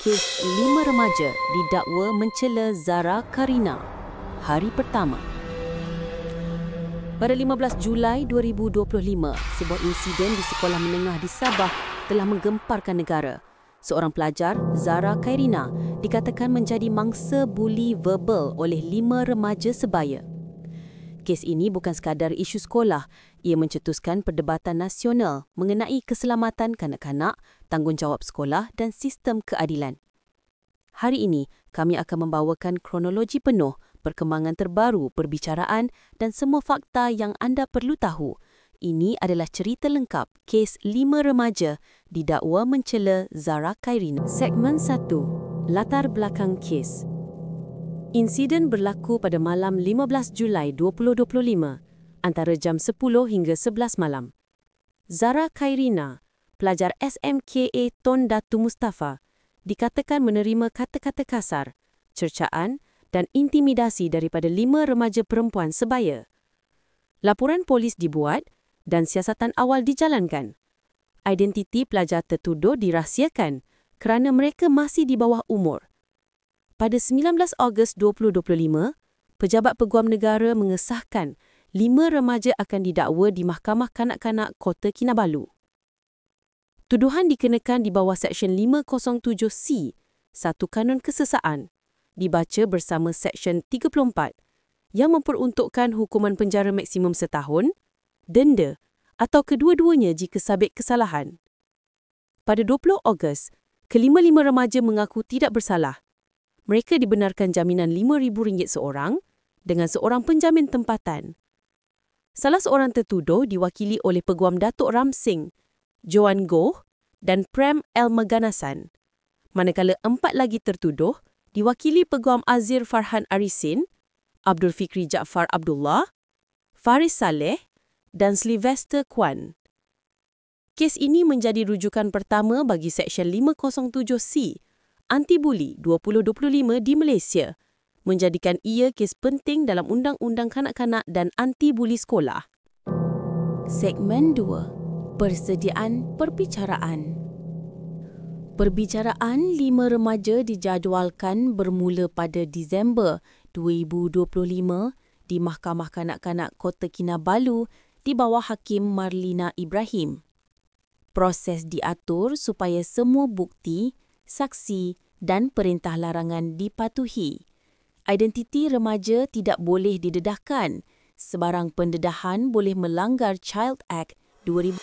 Kes 5 remaja didakwa mencela Zara Karina. Hari pertama. Pada 15 Julai 2025, sebuah insiden di sekolah menengah di Sabah telah menggemparkan negara. Seorang pelajar, Zara Karina, dikatakan menjadi mangsa buli verbal oleh 5 remaja sebaya. Kes ini bukan sekadar isu sekolah, ia mencetuskan perdebatan nasional mengenai keselamatan kanak-kanak, tanggungjawab sekolah dan sistem keadilan. Hari ini, kami akan membawakan kronologi penuh, perkembangan terbaru, perbicaraan dan semua fakta yang anda perlu tahu. Ini adalah cerita lengkap kes 5 remaja didakwa mencela Zara Karina. Segmen 1. Latar belakang kes. Insiden berlaku pada malam 15 Julai 2025 antara jam 10 hingga 11 malam. Zara Karina, pelajar SMKA Tun Datu Mustafa, dikatakan menerima kata-kata kasar, cercaan dan intimidasi daripada 5 remaja perempuan sebaya. Laporan polis dibuat dan siasatan awal dijalankan. Identiti pelajar tertuduh dirahsiakan kerana mereka masih di bawah umur. Pada 19 Ogos 2025, Pejabat Peguam Negara mengesahkan 5 remaja akan didakwa di Mahkamah Kanak-Kanak Kota Kinabalu. Tuduhan dikenakan di bawah Seksyen 507C, satu Kanun Kesesaan, dibaca bersama Seksyen 34 yang memperuntukkan hukuman penjara maksimum setahun, denda atau kedua-duanya jika sabit kesalahan. Pada 20 Ogos, kelima-lima remaja mengaku tidak bersalah. Mereka dibenarkan jaminan RM5,000 seorang dengan seorang penjamin tempatan. Salah seorang tertuduh diwakili oleh Peguam Datuk Ramsing, Joan Goh dan Prem Elmeganasan. Manakala 4 lagi tertuduh diwakili Peguam Azir Farhan Arisin, Abdul Fikri Jaafar Abdullah, Faris Saleh dan Sylvester Kwan. Kes ini menjadi rujukan pertama bagi Seksyen 507C Anti-Buli 2025 di Malaysia, menjadikan ia kes penting dalam Undang-Undang Kanak-Kanak dan Anti-Buli Sekolah. Segmen 2. Persediaan perbicaraan. Perbicaraan 5 remaja dijadualkan bermula pada Disember 2025 di Mahkamah Kanak-Kanak Kota Kinabalu di bawah Hakim Marlina Ibrahim. Proses diatur supaya semua bukti, saksi dan perintah larangan dipatuhi. Identiti remaja tidak boleh didedahkan. Sebarang pendedahan boleh melanggar Child Act 2000.